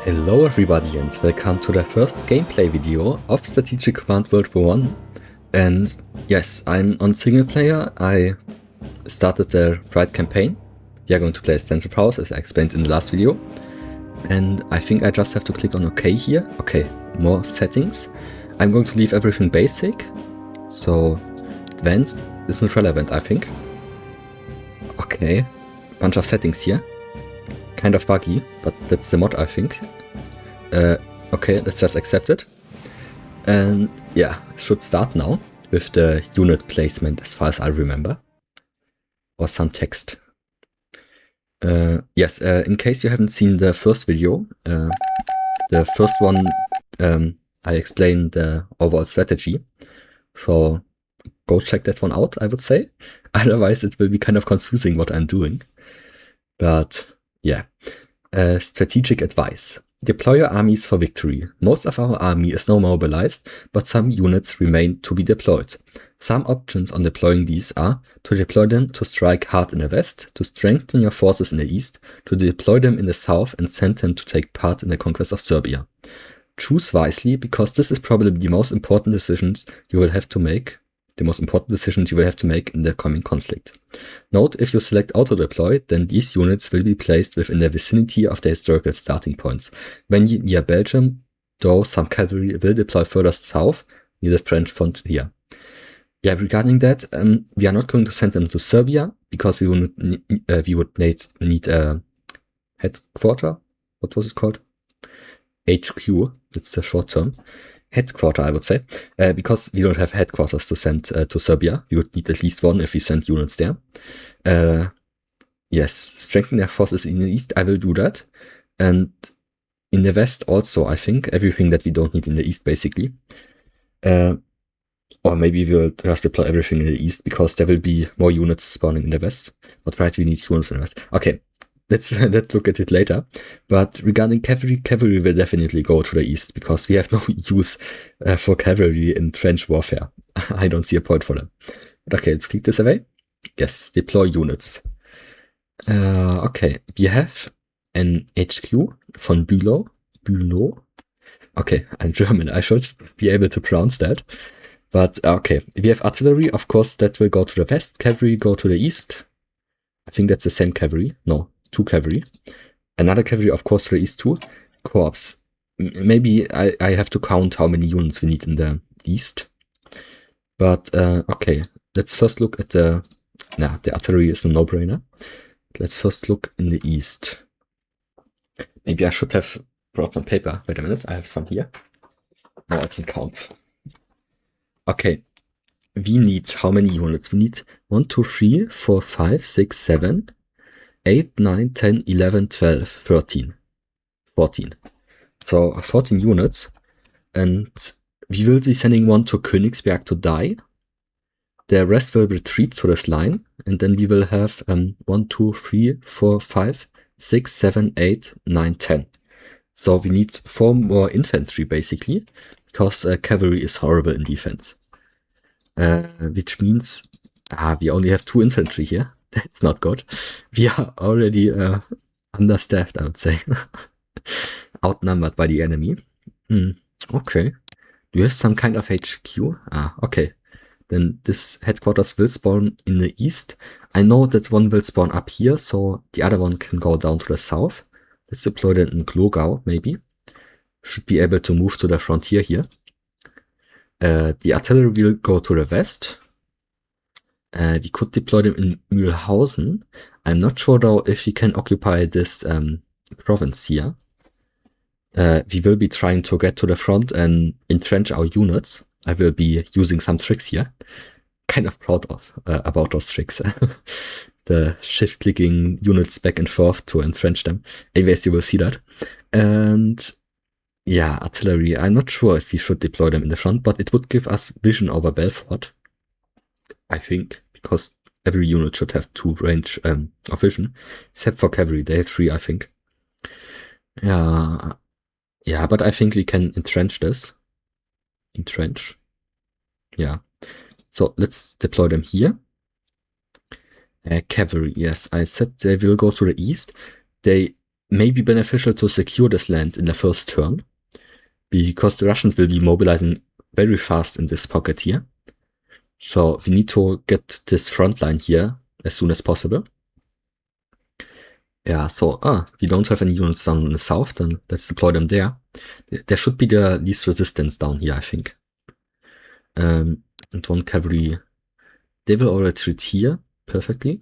Hello everybody and welcome to the first gameplay video of Strategic Command World War 1. And yes, I'm on single player. I started the Pride campaign. We are going to play as Central Powers, as I explained in the last video. And I think I just have to click on OK here. Okay, more settings. I'm going to leave everything basic. So advanced isn't relevant, I think. Okay, bunch of settings here. Kind of buggy, but that's the mod, I think. Okay, let's just accept it. And yeah, it should start now with the unit placement as far as I remember. Or some text. Yes, in case you haven't seen the first video, the first one I explained the overall strategy. So go check that one out, I would say. Otherwise it will be kind of confusing what I'm doing. But yeah, strategic advice. Deploy your armies for victory. Most of our army is now mobilized, but some units remain to be deployed. Some options on deploying these are to deploy them to strike hard in the west, to strengthen your forces in the east, to deploy them in the south and send them to take part in the conquest of Serbia. Choose wisely, because this is probably the most important decisions you will have to make. The most important decisions you will have to make in the coming conflict. Note, if you select auto-deploy, then these units will be placed within the vicinity of the historical starting points. When near Belgium, though, some cavalry will deploy further south, near the French frontier. Yeah, regarding that, we are not going to send them to Serbia, because we would need a headquarter. What was it called? HQ, it's the short term. Headquarter, I would say, because we don't have headquarters to send to Serbia. We would need at least one if we send units there. Yes, strengthen their forces in the east, I will do that. And in the west also, I think, everything that we don't need in the east, basically. Or maybe we'll just deploy everything in the east, because there will be more units spawning in the west. But right, we need units in the west. Okay. Let's look at it later. But regarding cavalry will definitely go to the east, because we have no use for cavalry in trench warfare. I don't see a point for them. But okay, let's click this away. Yes, deploy units. Okay, we have an HQ von Bülow. Okay, I'm German. I should be able to pronounce that. But okay, we have artillery. Of course, that will go to the west. Cavalry go to the east. I think that's the same cavalry. No. 2 cavalry. Another cavalry, of course, to the east too. Corps. Maybe I have to count how many units we need in the east. But, okay. Let's first look at the artillery is a no-brainer. Let's first look in the east. Maybe I should have brought some paper. Wait a minute, I have some here. Now I can count. Okay. We need how many units? We need 1, 2, 3, 4, 5, 6, 7, 8, 9, 10, 11, 12, 13, 14. So 14 units. And we will be sending one to Königsberg to die. The rest will retreat to this line. And then we will have 1, 2, 3, 4, 5, 6, 7, 8, 9, 10. So we need 4 more infantry basically. Because cavalry is horrible in defense. Which means we only have 2 infantry here. That's not good. We are already understaffed, I would say. Outnumbered by the enemy. Okay. Do you have some kind of HQ? Okay. Then this headquarters will spawn in the east. I know that one will spawn up here, so the other one can go down to the south. Let's deploy that in Glogau, maybe. Should be able to move to the frontier here. The artillery will go to the west. We could deploy them in Mühlhausen. I'm not sure though if we can occupy this province here. We will be trying to get to the front and entrench our units. I will be using some tricks here. Kind of proud of about those tricks. The shift-clicking units back and forth to entrench them. Anyways, you will see that. And yeah, artillery. I'm not sure if we should deploy them in the front, but it would give us vision over Belfort. I think, because every unit should have 2 range of vision, except for cavalry, they have 3, I think. Yeah, but I think we can entrench this. Entrench. Yeah. So let's deploy them here. Cavalry, yes, I said they will go to the east. They may be beneficial to secure this land in the first turn, because the Russians will be mobilizing very fast in this pocket here. So we need to get this front line here as soon as possible. Yeah, so we don't have any units down in the south, then let's deploy them there. There should be the least resistance down here, I think. And one cavalry, they will already treat here perfectly.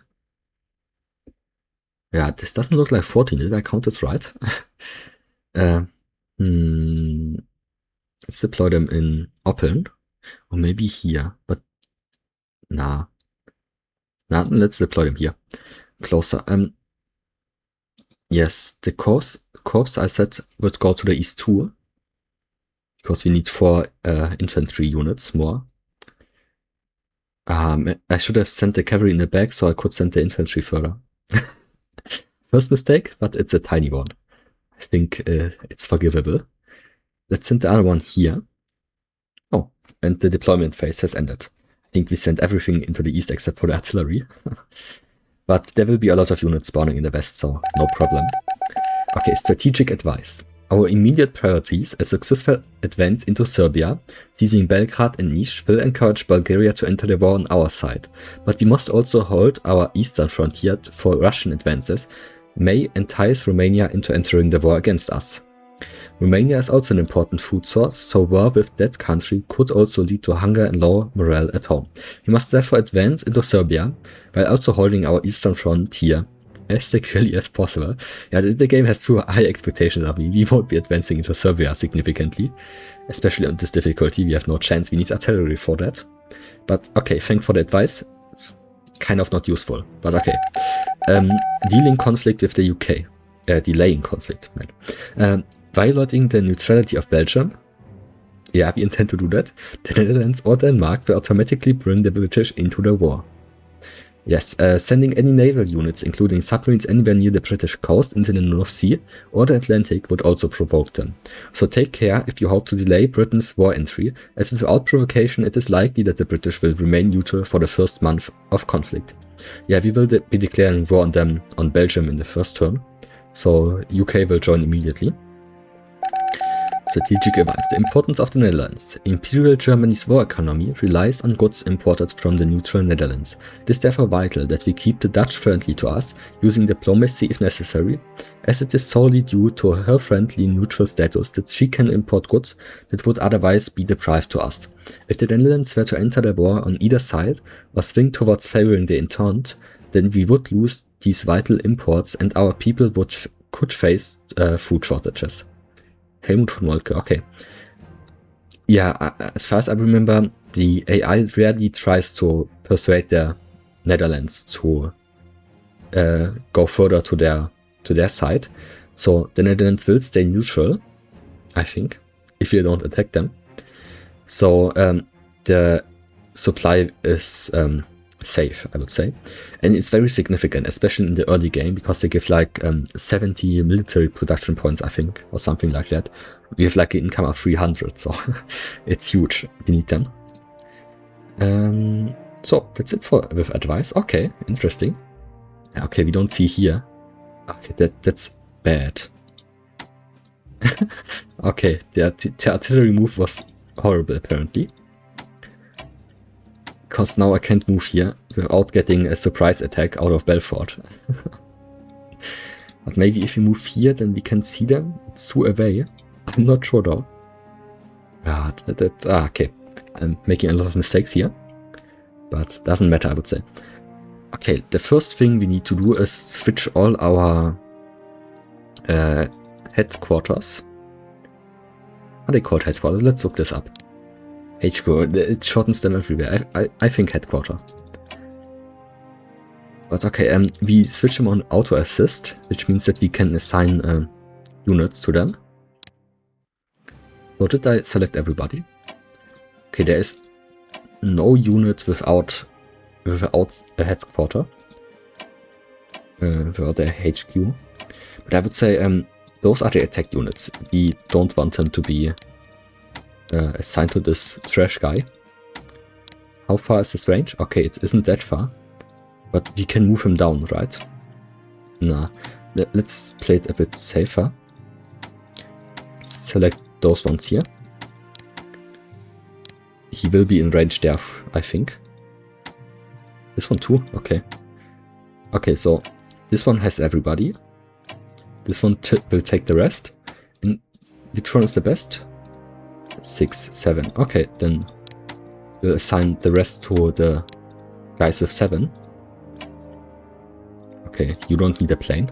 Yeah, this doesn't look like 14, did I count it right? Let's deploy them in Oppeln, or maybe here, but nah, let's deploy them here, closer. Yes, the corps I said would go to the east too, because we need 4 infantry units more. I should have sent the cavalry in the back so I could send the infantry further. First mistake, but it's a tiny one. I think it's forgivable. Let's send the other one here. Oh, and the deployment phase has ended. I think we sent everything into the east except for the artillery. But there will be a lot of units spawning in the west, so no problem. Okay, strategic advice. Our immediate priorities, a successful advance into Serbia, seizing Belgrade and Niš, will encourage Bulgaria to enter the war on our side. But we must also hold our eastern frontier for Russian advances, may entice Romania into entering the war against us. Romania is also an important food source, so war with that country could also lead to hunger and low morale at home. We must therefore advance into Serbia, while also holding our eastern frontier as securely as possible. Yeah, the game has too high expectations of me. We won't be advancing into Serbia significantly, especially on this difficulty. We have no chance. We need artillery for that. But okay, thanks for the advice. It's kind of not useful, but okay. Dealing conflict with the UK. Delaying conflict, man. Violating the neutrality of Belgium. Yeah, we intend to do that. The Netherlands or Denmark will automatically bring the British into the war. Yes, sending any naval units, including submarines anywhere near the British coast into the North Sea or the Atlantic would also provoke them. So take care if you hope to delay Britain's war entry, as without provocation it is likely that the British will remain neutral for the first month of conflict. Yeah, we will be declaring war on them, on Belgium in the first turn, so UK will join immediately. Strategic advice. The importance of the Netherlands. Imperial Germany's war economy relies on goods imported from the neutral Netherlands. It is therefore vital that we keep the Dutch friendly to us, using diplomacy if necessary, as it is solely due to her friendly neutral status that she can import goods that would otherwise be deprived to us. If the Netherlands were to enter the war on either side, or swing towards favoring the Entente, then we would lose these vital imports and our people could face food shortages. Helmut von Moltke, okay. Yeah, as far as I remember, the AI rarely tries to persuade the Netherlands to go further to their side. So the Netherlands will stay neutral, I think, if you don't attack them. So the supply is safe, I would say. And it's very significant, especially in the early game, because they give like 70 military production points, I think, or something like that. We have like an income of 300, so it's huge. We need them. So that's it with advice. Okay, interesting. Okay, we don't see here. Okay, that's bad. Okay, the artillery move was horrible, apparently. Because now I can't move here without getting a surprise attack out of Belfort. But maybe if we move here, then we can see them. It's too away. I'm not sure though. Ah, okay. I'm making a lot of mistakes here. But doesn't matter, I would say. Okay, the first thing we need to do is switch all our headquarters. Are they called headquarters? Let's look this up. HQ, it shortens them everywhere. I think headquarter. But okay, we switch them on auto assist, which means that we can assign units to them. So did I select everybody? Okay, there is no unit without a headquarter, without a HQ. But I would say those are the attack units. We don't want them to be assigned to this trash guy. How far is this range? Okay, it isn't that far. But we can move him down, right? Nah. let's play it a bit safer. Select those ones here. He will be in range there, I think. This one too? Okay. Okay, so this one has everybody. This one will take the rest. And which one is the best? 6, 7. Okay, then we'll assign the rest to the guys with 7. Okay, you don't need a plane.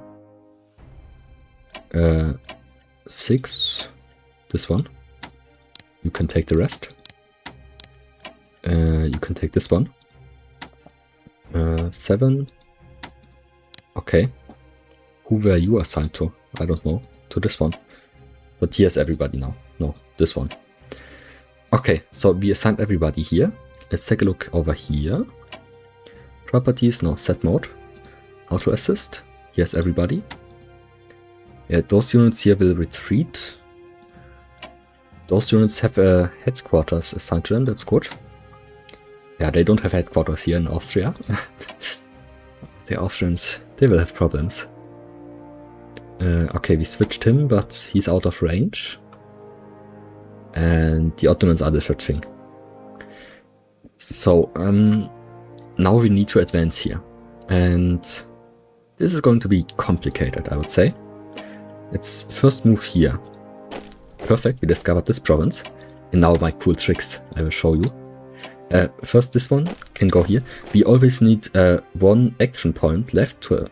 6. This one. You can take the rest. You can take this one. 7. Okay. Who were you assigned to? I don't know. To this one. But here's everybody now. No, this one. Okay, so we assigned everybody here. Let's take a look over here. Properties, no, set mode. Auto assist. Here's everybody. Yeah, those units here will retreat. Those units have a headquarters assigned to them, that's good. Yeah, they don't have headquarters here in Austria. The Austrians, they will have problems. Okay, we switched him, but he's out of range. And the Ottomans are the third thing. So, now we need to advance here. And this is going to be complicated, I would say. Let's first move here. Perfect, we discovered this province. And now my cool tricks I will show you. First, this one can go here. We always need one action point left to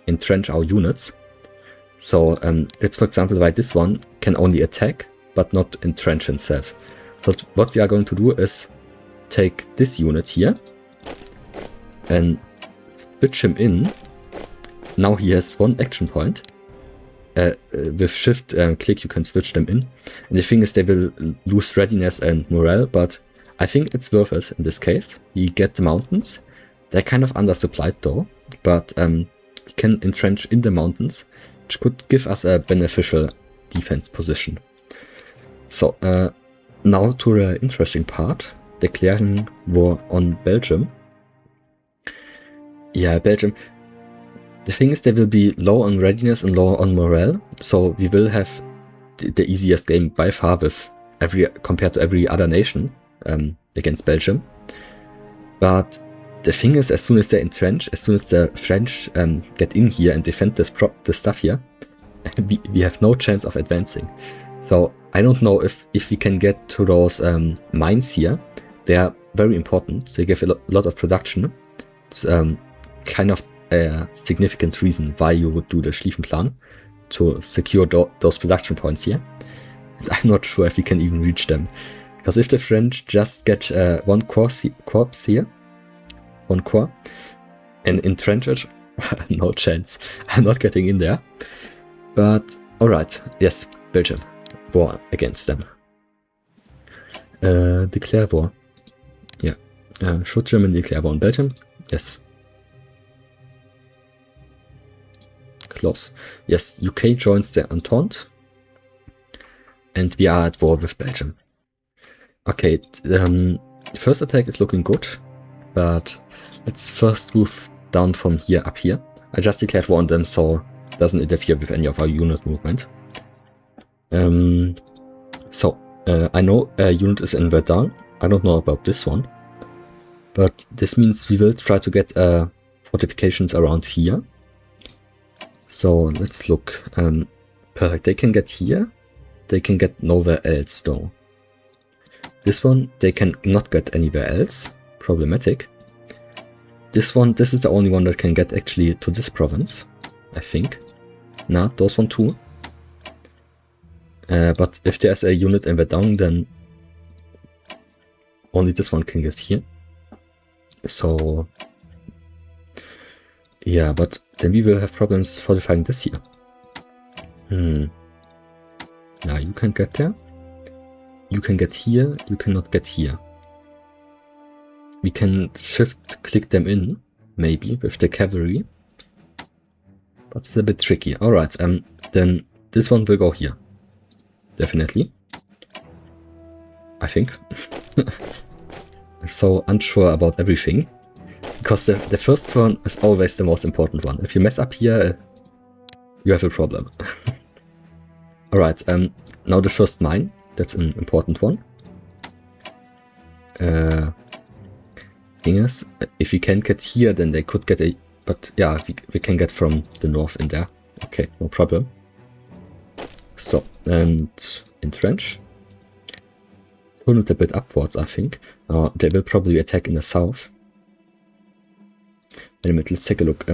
entrench our units. So that's, for example, why this one can only attack, but not entrench himself. So what we are going to do is take this unit here and switch him in. Now he has one action point. With shift click you can switch them in. And the thing is, they will lose readiness and morale, but I think it's worth it in this case. You get the mountains. They're kind of undersupplied though, but we can entrench in the mountains, which could give us a beneficial defense position. So now to the interesting part, declaring war on Belgium. Yeah, Belgium. The thing is, they will be low on readiness and low on morale, so we will have the easiest game by far with compared to every other nation against Belgium. But the thing is, as soon as they entrench, as soon as the French get in here and defend the stuff here, we have no chance of advancing. So I don't know if we can get to those mines here. They are very important. They give a lot of production. It's kind of a significant reason why you would do the Schlieffen Plan, to secure those production points here. And I'm not sure if we can even reach them. Because if the French just get one corps here, one corps, and entrench it, no chance. I'm not getting in there. But alright, yes, Belgium. War against them. Declare war. Yeah. Should Germany declare war on Belgium? Yes. Close. Yes, UK joins the Entente. And we are at war with Belgium. Okay, first attack is looking good, but let's first move down from here up here. I just declared war on them, so it doesn't interfere with any of our unit movement. I know a unit is in Verdun. I don't know about this one, but this means we will try to get fortifications around here. So let's look. Perfect. They can get here. They can get nowhere else though. This one, they can not get anywhere else. Problematic. This one, this is the only one that can get actually to this province, I think. Nah, those one too. But if there's a unit in Verdun, then only this one can get here. So yeah, but then we will have problems fortifying this here. Now you can get there. You can get here, you cannot get here. We can shift click them in, maybe, with the cavalry. But it's a bit tricky. Alright, then this one will go here. Definitely. I think. I'm so unsure about everything. Because the first one is always the most important one. If you mess up here, you have a problem. Alright, now the first mine. That's an important one. Thing is, if we can get here, then they could get a... But yeah, we can get from the north in there. Okay, no problem. So, and entrench. Turn it a bit upwards, I think. They will probably attack in the south. Wait a minute, let's take a look.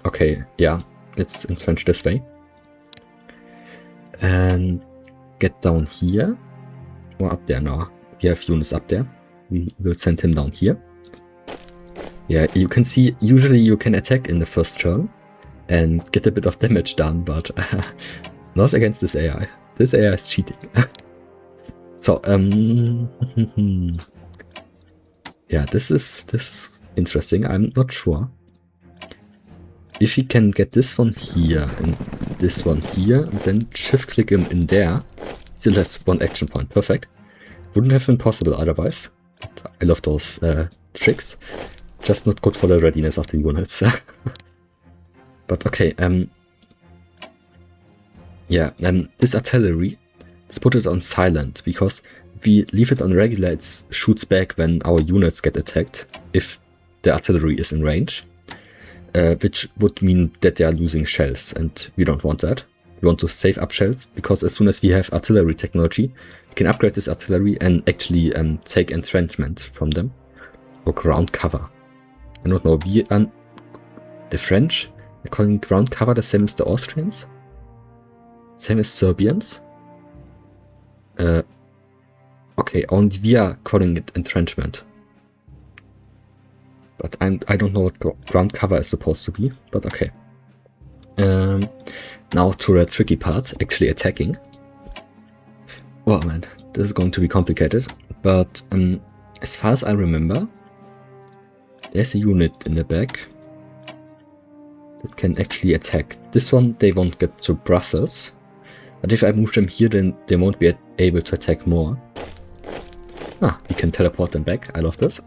Okay, yeah, let's entrench this way. And get down here. Or up there now. We have units up there. We will send him down here. Yeah, you can see, usually you can attack in the first turn and get a bit of damage done, but not against this AI. This AI is cheating. So, yeah, this is interesting. I'm not sure. If he can get this one here and this one here, and then shift click him in there, still has one action point. Perfect. Wouldn't have been possible otherwise. But I love those tricks. Just not good for the readiness of the units. But okay, yeah, this artillery, let's put it on silent, because if we leave it on regular, it shoots back when our units get attacked, if the artillery is in range, which would mean that they are losing shells, and we don't want that. We want to save up shells, because as soon as we have artillery technology, we can upgrade this artillery and actually take entrenchment from them, or ground cover. I don't know, the French are calling ground cover the same as the Austrians? Same as Serbians? Okay, only we are calling it entrenchment. But I don't know what ground cover is supposed to be, but okay. Now to the tricky part, actually attacking. Oh man, this is going to be complicated, but as far as I remember, there's a unit in the back that can actually attack. This one, they won't get to Brussels. But if I move them here, then they won't be able to attack more. Ah, we can teleport them back. I love this.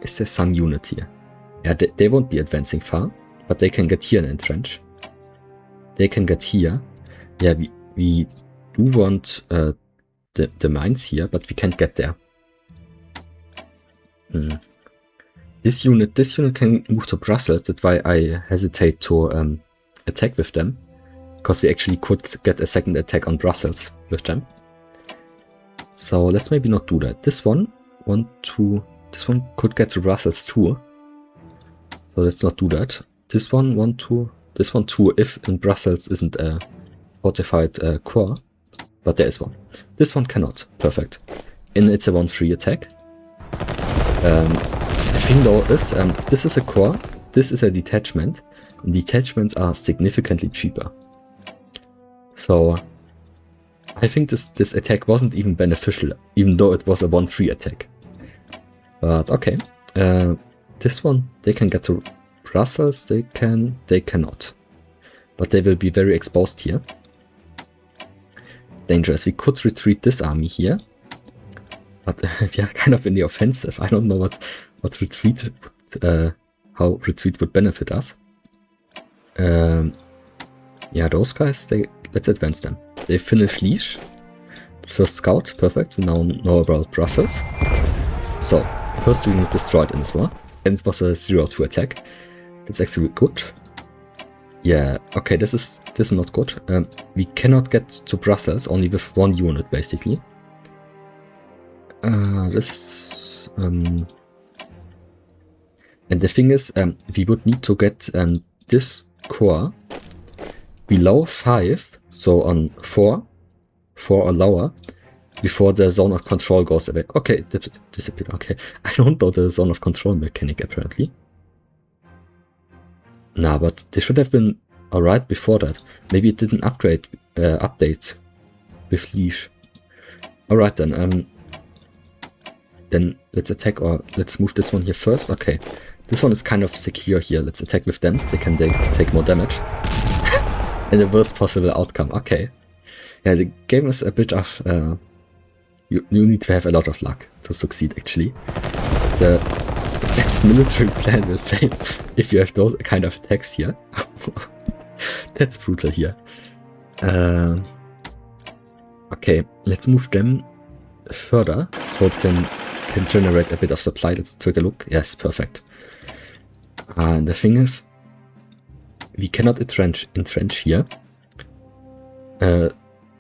Is there some unit here? Yeah, they won't be advancing far, but they can get here and entrench. They can get here. Yeah, we do want the mines here, but we can't get there. This unit can move to Brussels. That's why I hesitate to attack with them, because we actually could get a second attack on Brussels with them. So let's maybe not do that. This one could get to Brussels too. So let's not do that. This one too, if in Brussels isn't a fortified core, but there is one. This one cannot. Perfect. And it's a 1-3 attack. The thing though is, this is a core, this is a detachment, and detachments are significantly cheaper. So I think this attack wasn't even beneficial, even though it was a 1-3 attack. But okay, this one, they can get to Brussels, they cannot. But they will be very exposed here. Dangerous. We could retreat this army here. But we are kind of in the offensive. I don't know what retreat, how retreat would benefit us. Yeah, those guys, let's advance them. They finish Liege. It's first scout, perfect. We now know about Brussels. So, first unit destroyed in this war. And it was a 0-2 attack. That's actually good. Yeah, okay, this is not good. We cannot get to Brussels, only with one unit, basically. This is... and the thing is, we would need to get this core below 5, so on 4 or lower, before the zone of control goes away. Okay, it disappeared. Okay, I don't know the zone of control mechanic apparently. Nah, but they should have been alright before that. Maybe it didn't update with Liege. Alright then, then let's attack, or let's move this one here first. Okay, this one is kind of secure here. Let's attack with them. They can take more damage. And the worst possible outcome. Okay. Yeah, the game is a bit of... you need to have a lot of luck to succeed, actually. The This military plan will fail if you have those kind of attacks here. That's brutal here. Okay, let's move them further so then can generate a bit of supply. Let's take a look. Yes, perfect. And the thing is, we cannot entrench here.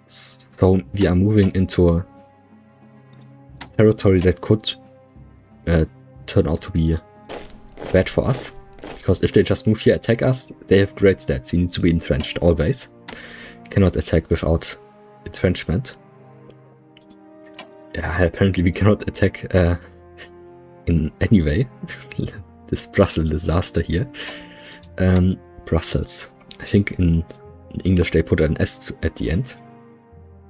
So we are moving into a territory that could turn out to be bad for us. Because if they just move here, attack us, they have great stats. You need to be entrenched always. You cannot attack without entrenchment. Yeah, apparently we cannot attack in any way. This Brussels disaster here. Brussels. I think in English they put an S at the end.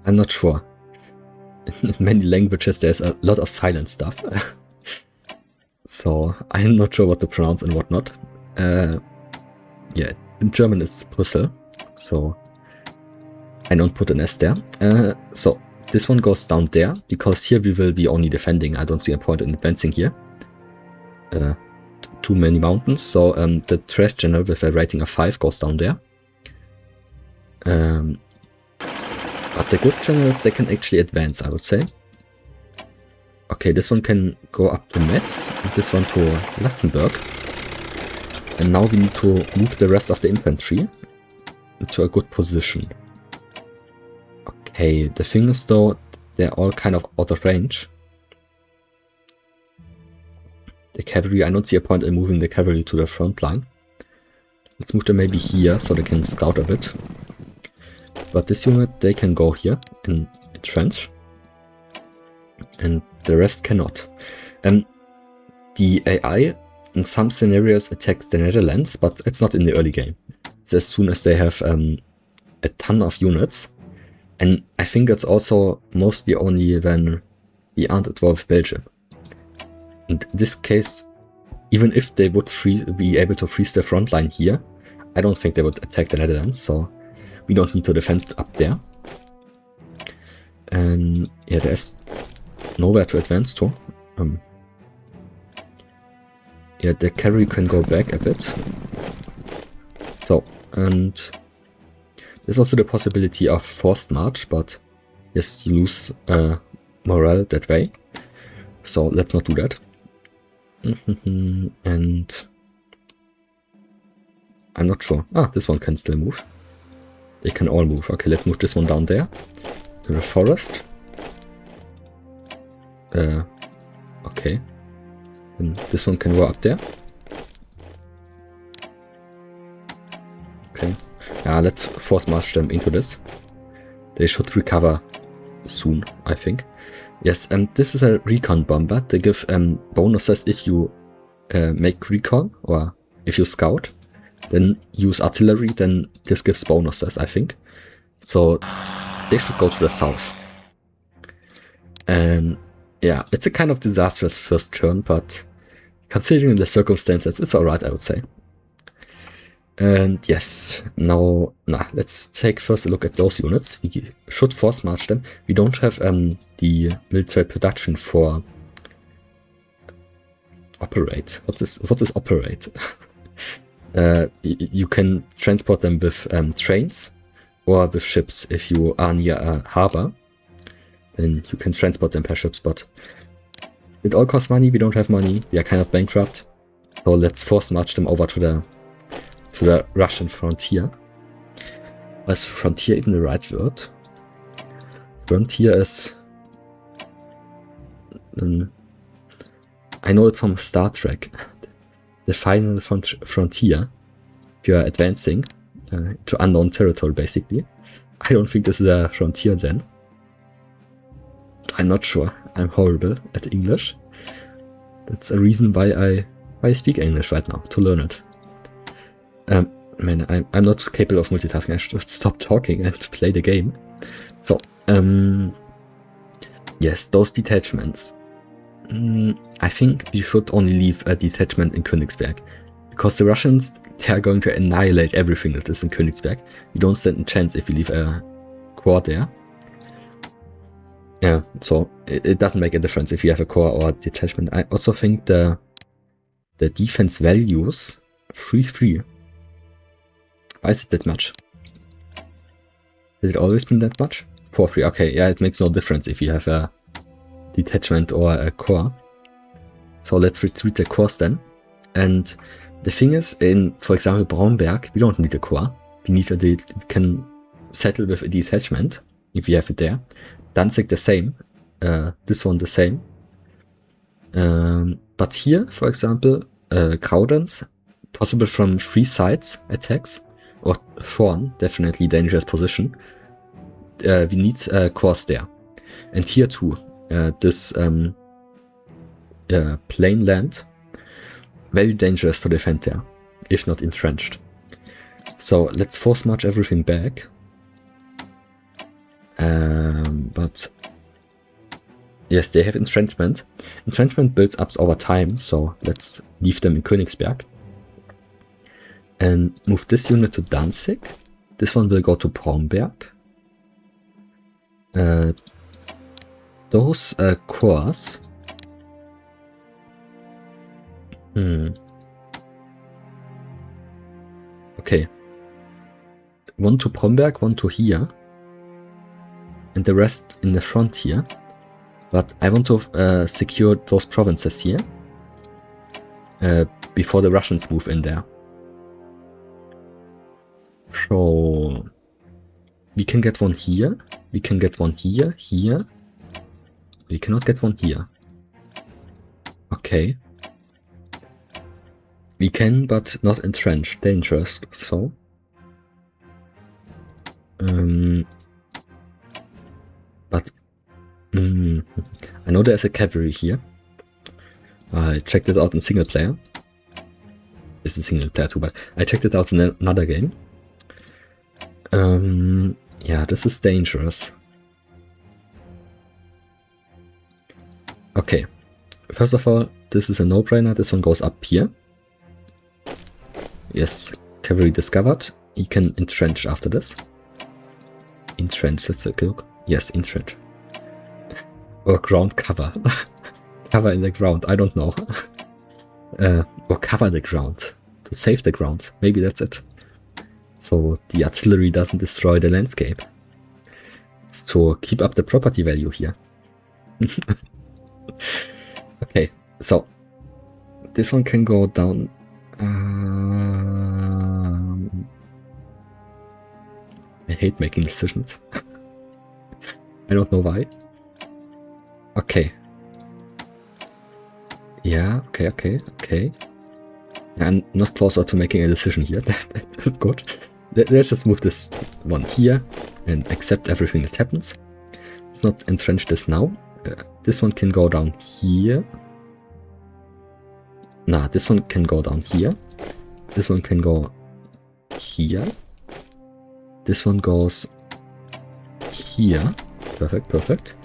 I'm not sure. In many languages there's a lot of silent stuff. So I'm not sure what to pronounce and what not. Yeah, in German it's Brüssel. So I don't put an S there. So this one goes down there, because here we will be only defending. I don't see a point in advancing here. Too many mountains. So the trash general with a rating of 5 goes down there. But the good generals, they can actually advance, I would say. Okay, this one can go up to Metz, and this one to Luxembourg. And now we need to move the rest of the infantry into a good position. Okay, the thing is though, they're all kind of out of range. The cavalry, I don't see a point in moving the cavalry to the front line. Let's move them maybe here so they can scout a bit. But this unit, they can go here and entrench. And the rest cannot. The AI in some scenarios attacks the Netherlands, but it's not in the early game. It's as soon as they have a ton of units. And I think it's also mostly only when we aren't at war with Belgium. In this case, even if they would be able to freeze the front line here, I don't think they would attack the Netherlands, so we don't need to defend up there. And yeah, there's nowhere to advance to. Yeah, the cavalry can go back a bit. So, and there's also the possibility of forced march, but yes, you lose morale that way. So let's not do that. And I'm not sure. Ah, this one can still move. They can all move. Okay, let's move this one down there to the forest. Okay. And this one can go up there. Okay. Let's force march them into this. They should recover soon, I think. Yes, and this is a recon bomber. They give bonuses if you make recon or if you scout. Then use artillery, then this gives bonuses, I think. So they should go to the south. And yeah, it's a kind of disastrous first turn, but considering the circumstances, it's alright, I would say. And yes, now let's take first a look at those units. We should force march them. We don't have the military production for operate. What is operate? You can transport them with trains or with ships. If you are near a harbor, then you can transport them per ships, but it all costs money. We don't have money. We are kind of bankrupt. So let's force march them over to the Russian frontier. Is frontier even the right word? Frontier is... I know it from Star Trek. The final frontier. If you are advancing to unknown territory, basically. I don't think this is a frontier then. I'm not sure. I'm horrible at English. That's a reason why I speak English right now, to learn it. Man, I'm not capable of multitasking. I should stop talking and play the game. So, yes, those detachments. I think we should only leave a detachment in Königsberg. Because the Russians, they are going to annihilate everything that is in Königsberg. We don't stand a chance if we leave a corps there. Yeah, so it doesn't make a difference if you have a corps or a detachment. I also think the the defense values 3-3. Why is it that much? Has it always been that much? 4-3. Okay, yeah, it makes no difference if you have a detachment or a core. So let's retreat the cores then. And the thing is, in, for example, Braunberg, we don't need a core. We can settle with a detachment, if we have it there. Danzig the same. This one the same. But here, for example, Graudenz, possible from 3 sides attacks. Or Thorn, definitely dangerous position. We need cores there. And here too, this plain land, very dangerous to defend there, if not entrenched. So let's force march everything back. But yes, they have entrenchment. Entrenchment builds up over time, so let's leave them in Königsberg. And move this unit to Danzig. This one will go to Braunberg. Those cores. Okay. One to Bromberg, one to here. And the rest in the front here. But I want to secure those provinces here. Before the Russians move in there. So we can get one here. We can get one here, here. We cannot get one here. Okay. We can, but not entrench. Dangerous. So. But. I know there's a cavalry here. I checked it out in single player. It's a single player too, but I checked it out in another game. Yeah, this is dangerous. Okay. First of all, this is a no-brainer. This one goes up here. Yes, cavalry discovered. He can entrench after this. Entrench, let's take a look. Yes, entrench. Or ground cover. Cover in the ground, I don't know. Or cover the ground. To save the ground. Maybe that's it. So the artillery doesn't destroy the landscape. It's to keep up the property value here. Okay, so this one can go down. I hate making decisions. I don't know why. Okay. Yeah, okay. I'm not closer to making a decision here. That's good. Let's just move this one here and accept everything that happens. Let's not entrench this now. This one can go down here. Nah, this one can go down here. This one can go here. This one goes here. Perfect.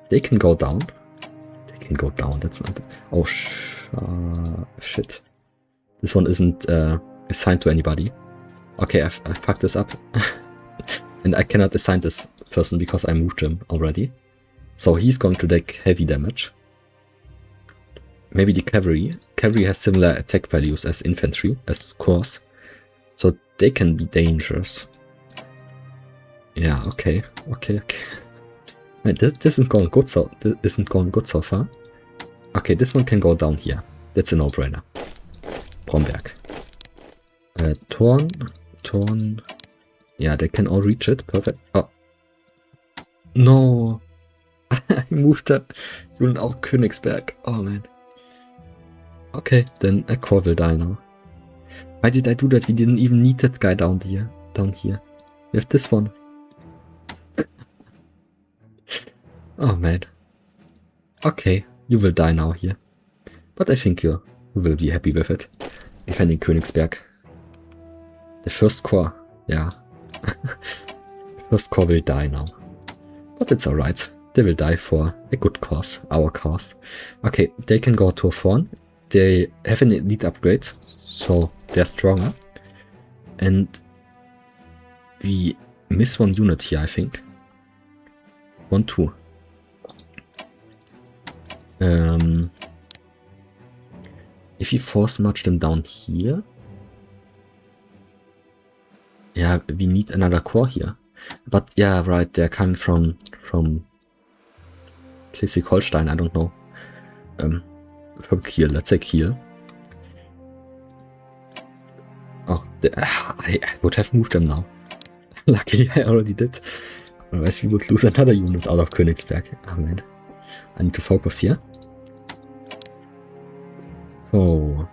They can go down. That's not... Oh, shit. This one isn't assigned to anybody. Okay, I fucked this up. And I cannot assign this person because I moved him already. So he's going to take heavy damage. Maybe the cavalry. Cavalry has similar attack values as infantry, as corps. So they can be dangerous. Yeah, okay. Wait, this isn't going good so far. Okay, this one can go down here. That's a no-brainer. Bromberg. Torn. Yeah, they can all reach it. Perfect. Oh. No. I moved the unit out Königsberg. Oh man. Okay, then a core will die now. Why did I do that? We didn't even need that guy down here. We have this one. Oh man. Okay, you will die now here. But I think you will be happy with it. Defending Königsberg. The first core. Yeah. First core will die now. But it's alright. They will die for a good cause. Our cause. Okay, they can go to a Thorn. They have an elite upgrade. So they're stronger. And we miss one unit here, I think. 1-2. if you force march them down here, yeah, we need another core here. But yeah, right, they're coming from Schleswig-Holstein, I don't know. From Kiel, let's say Kiel. Oh, I would have moved them now. Luckily, I already did. Otherwise, we would lose another unit out of Königsberg. Oh man. I need to focus here. Oh.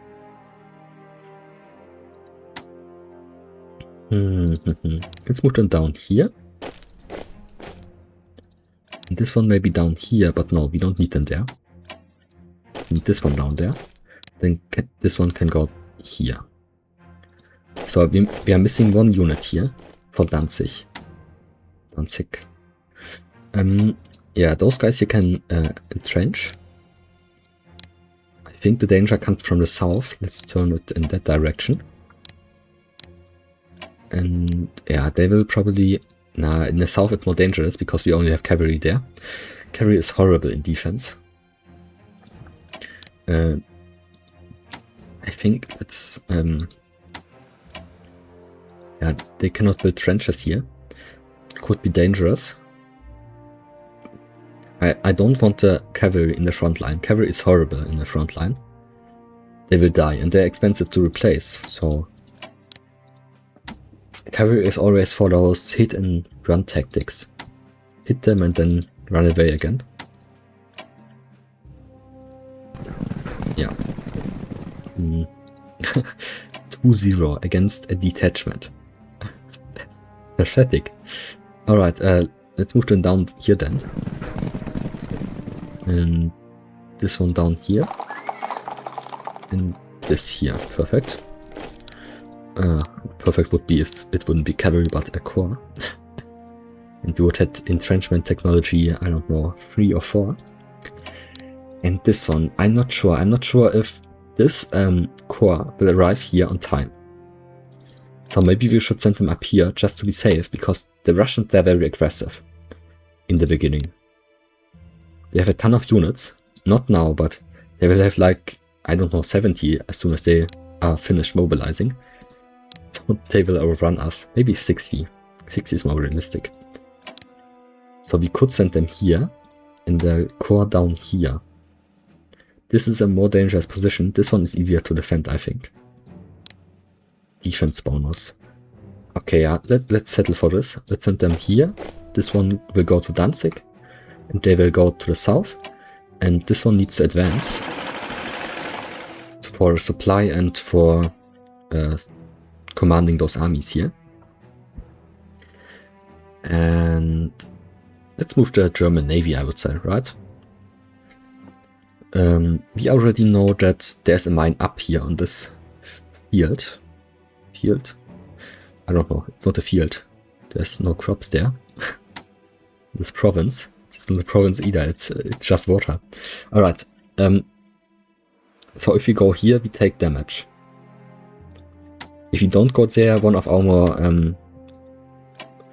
Let's move them down here. And this one may be down here, but no, we don't need them there. We need this one down there. Then this one can go here. So we are missing one unit here for Danzig. Yeah, those guys you can entrench. I think the danger comes from the south. Let's turn it in that direction. And yeah, they will probably... Nah, in the south it's more dangerous because we only have cavalry there. Cavalry is horrible in defense. I think it's... yeah, they cannot build trenches here. Could be dangerous. I don't want the cavalry in the front line. Cavalry is horrible in the front line. They will die and they're expensive to replace, so... Cavalry is always for those hit and run tactics. Hit them and then run away again. Yeah. 2-0 against a detachment. Pathetic. Alright, let's move them down here then. And this one down here. And this here. Perfect. Perfect would be if it wouldn't be cavalry but a corps. And we would have entrenchment technology, I don't know, 3 or 4. And this one, I'm not sure if this corps will arrive here on time. So maybe we should send them up here just to be safe, because the Russians, they're very aggressive in the beginning. They have a ton of units, not now, but they will have like, I don't know, 70 as soon as they are finished mobilizing. So they will overrun us. Maybe 60. 60 is more realistic. So we could send them here and the core down here. This is a more dangerous position. This one is easier to defend, I think. Defense bonus. Okay, yeah, let's settle for this. Let's send them here. This one will go to Danzig. And they will go to the south. And this one needs to advance. For supply and for... commanding those armies here. And let's move the German Navy, I would say, right? We already know that there's a mine up here on this field. I don't know, it's not a field. There's no crops there. This province. It's not a province either, it's just water. Alright. So if we go here, we take damage. If you don't go there, one of our more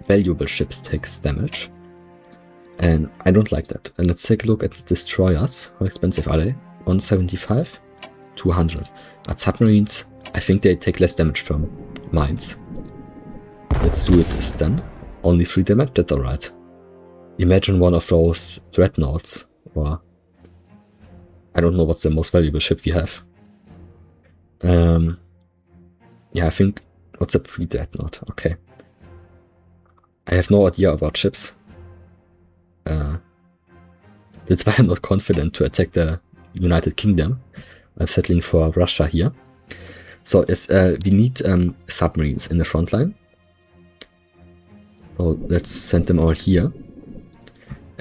valuable ships takes damage. And I don't like that. And let's take a look at the destroyers. How expensive are they? 175? 200. But submarines, I think they take less damage from mines. Let's do it this then. Only 3 damage? That's alright. Imagine one of those dreadnoughts. Or... I don't know what's the most valuable ship we have. Yeah, I think... What's a pre-dreadnought? Okay. I have no idea about ships. That's why I'm not confident to attack the United Kingdom. I'm settling for Russia here. So we need submarines in the front line. So let's send them all here.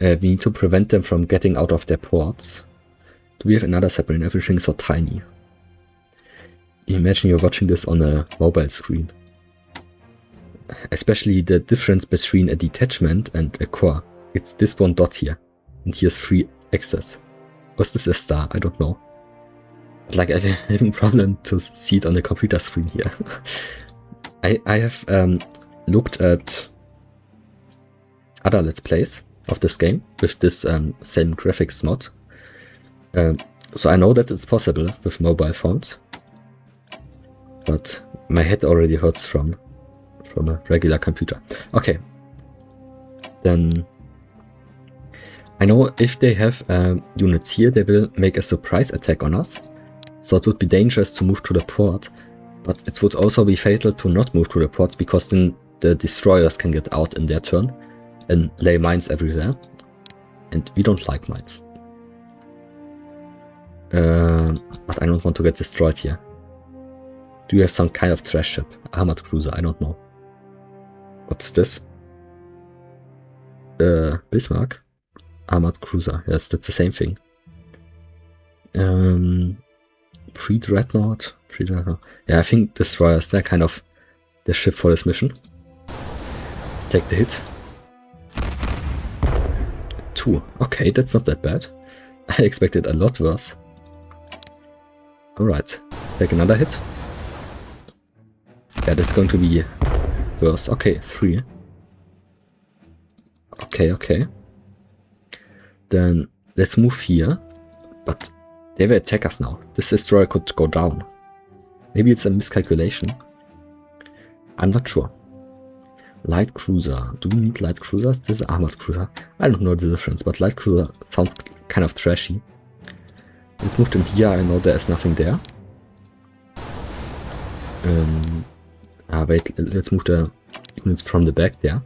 We need to prevent them from getting out of their ports. Do we have another submarine? Everything's so tiny. Imagine you're watching this on a mobile screen. Especially the difference between a detachment and a corps. It's this one dot here. And here's 3 access. Was this a star? I don't know. But like I'm having a problem to see it on the computer screen here. I have looked at other Let's Plays of this game with this same graphics mod. So I know that it's possible with mobile phones, but my head already hurts from a regular computer. Okay, then I know if they have units here, they will make a surprise attack on us. So it would be dangerous to move to the port, but it would also be fatal to not move to the ports, because then the destroyers can get out in their turn and lay mines everywhere. And we don't like mines. But I don't want to get destroyed here. Do you have some kind of trash ship? Armored cruiser, I don't know. What's this? Bismarck? Armored cruiser, yes, that's the same thing. Pre-dreadnought? Yeah, I think destroyers, they're kind of the ship for this mission. Let's take the hit. 2. Okay, that's not that bad. I expected a lot worse. Alright, take another hit. Yeah, that's going to be worse. Okay, 3. Okay. Then let's move here. But they will attack us now. This destroyer could go down. Maybe it's a miscalculation. I'm not sure. Light cruiser. Do we need light cruisers? This is armored cruiser. I don't know the difference, but light cruiser sounds kind of trashy. Let's move them here. I know there is nothing there. Wait, let's move the units from the back there.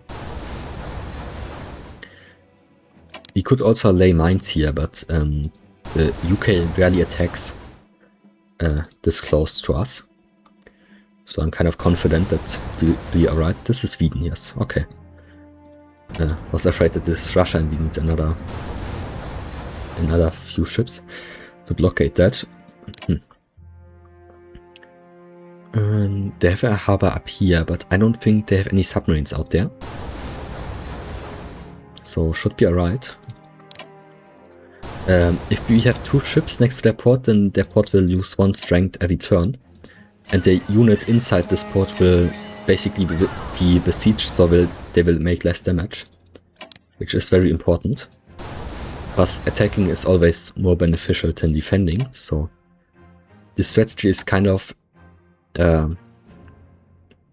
We could also lay mines here, but the UK rarely attacks this close to us. So I'm kind of confident that we'll be alright. This is Sweden, yes, okay. Was afraid that this is Russia and we need another few ships to blockade that. They have a harbor up here, but I don't think they have any submarines out there. So should be alright. If we have 2 ships next to their port, then their port will lose 1 strength every turn. And the unit inside this port will basically be besieged, so they will make less damage. Which is very important. Plus, attacking is always more beneficial than defending, so this strategy is kind of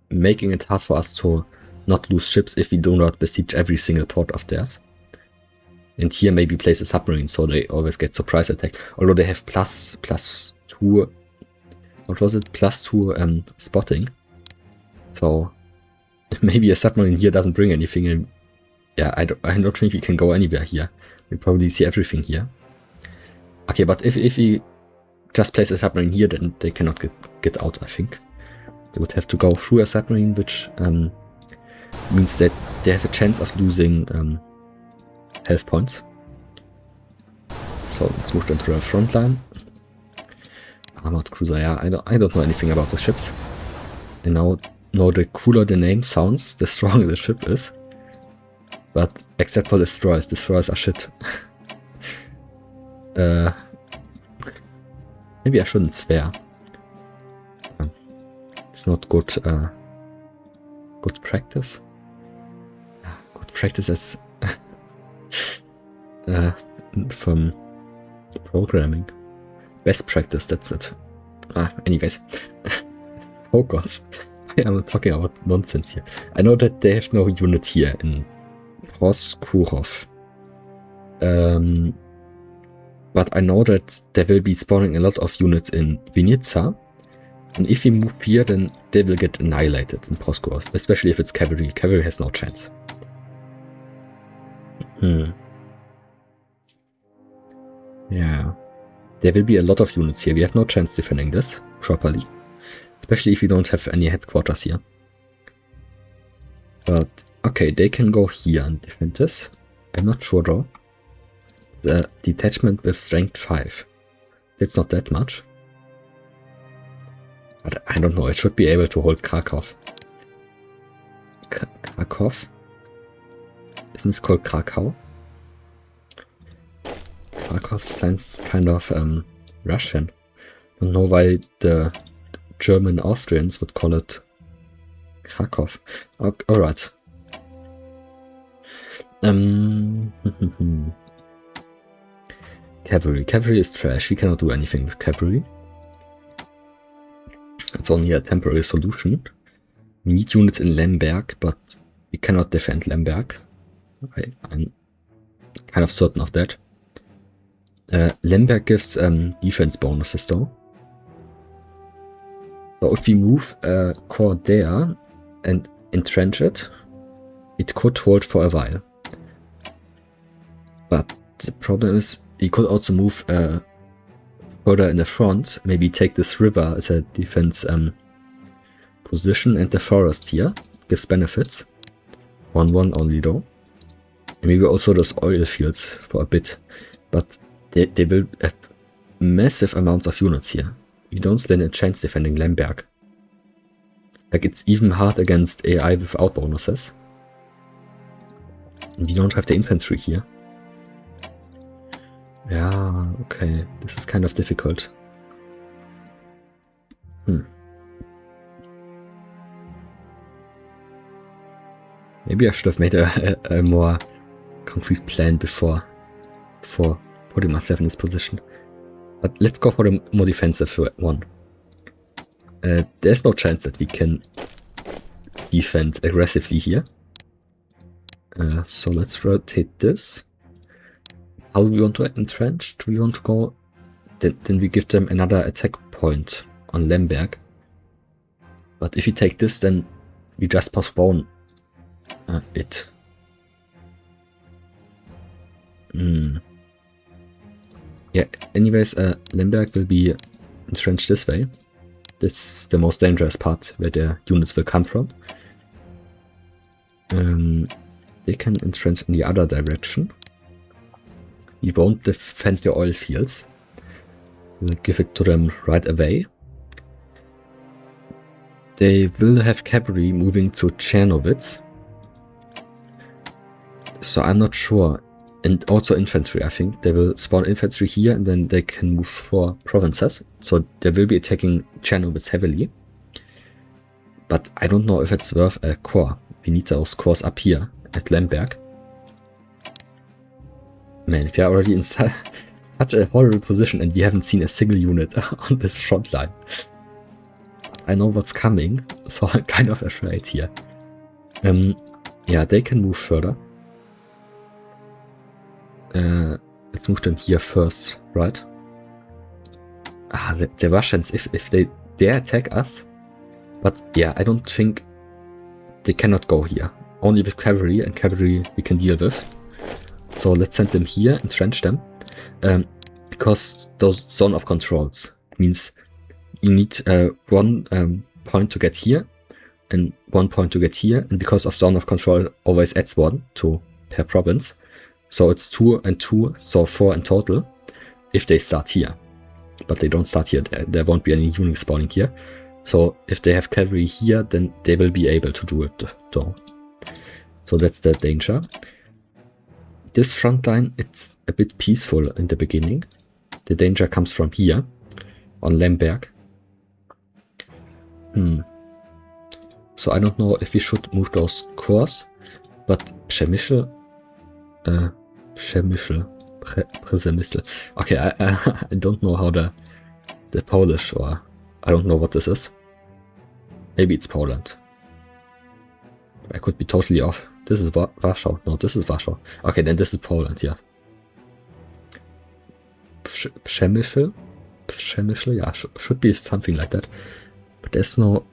making it hard for us to not lose ships if we do not besiege every single port of theirs. And here maybe place a submarine, so they always get surprise attack. Although they have plus 2, what was it? Plus 2 spotting. So maybe a submarine here doesn't bring anything. And yeah, I don't think we can go anywhere here. We probably see everything here. Okay, but if we just place a submarine here, then they cannot get out, I think. They would have to go through a submarine, which means that they have a chance of losing health points. So let's move them to the front line. Armored cruiser, yeah, I don't know anything about the ships. And now the cooler the name sounds, the stronger the ship is. But except for destroyers are shit. Maybe I shouldn't swear. It's not good good practice. Good practice as from programming. Best practice, that's it. Anyways. Focus. I'm talking about nonsense here. I know that they have no unit here in Proskurov. But I know that there will be spawning a lot of units in Vinica. And if we move here, then they will get annihilated in Proskurov. Especially if it's cavalry. Cavalry has no chance. Yeah. There will be a lot of units here. We have no chance defending this properly. Especially if we don't have any headquarters here. But, okay, they can go here and defend this. I'm not sure though. The detachment with strength 5. That's not that much. But I don't know, it should be able to hold Krakow. Krakow? Isn't this called Krakow? Krakow sounds kind of Russian. Don't know why the German Austrians would call it Krakow. Alright. Cavalry. Cavalry is trash. We cannot do anything with cavalry. It's only a temporary solution. We need units in Lemberg, but we cannot defend Lemberg. I'm kind of certain of that. Lemberg gives defense bonuses though. So if we move a core there and entrench it, it could hold for a while. But the problem is we could also move further in the front, maybe take this river as a defense position, and the forest here gives benefits. 1-1 only though. And maybe also those oil fields for a bit. But they will have massive amounts of units here. We don't stand a chance defending Lemberg. Like, it's even hard against AI without bonuses. And we don't have the infantry here. Yeah, okay. This is kind of difficult. Maybe I should have made a more concrete plan before putting myself in this position. But let's go for the more defensive one. There's no chance that we can defend aggressively here. So let's rotate this. How do we want to entrench? Do we want to go? Then we give them another attack point on Lemberg. But if we take this, then we just postpone it. Yeah, anyways, Lemberg will be entrenched this way. This is the most dangerous part, where the units will come from. They can entrench in the other direction. We won't defend the oil fields. We'll give it to them right away. They will have cavalry moving to Czernowitz. So I'm not sure. And also infantry, I think. They will spawn infantry here and then they can move for provinces. So they will be attacking Czernowitz heavily. But I don't know if it's worth a core. We need those cores up here at Lemberg. Man, we are already in such a horrible position and we haven't seen a single unit on this front line. I know what's coming, so I'm kind of afraid here. Yeah, they can move further. Let's move them here first, right? The Russians, if they dare attack us. But yeah, I don't think they cannot go here. Only with cavalry, and cavalry we can deal with. So let's send them here, entrench them. Because those zone of controls means you need 1 point to get here and 1 point to get here. And because of zone of control always adds 1 to per province. So it's 2 and 2, so 4 in total if they start here. But they don't start here, there won't be any units spawning here. So if they have cavalry here, then they will be able to do it though. So that's the danger. This front line, it's a bit peaceful in the beginning. The danger comes from here, on Lemberg. So I don't know if we should move those cores, but Przemysl. Okay, I don't know how the Polish, or I don't know what this is. Maybe it's Poland. I could be totally off. This is Warsaw. No, this is Warsaw. Okay, then this is Poland, yeah. Przemysl? Przemysl? Yeah, should be something like that. But there's no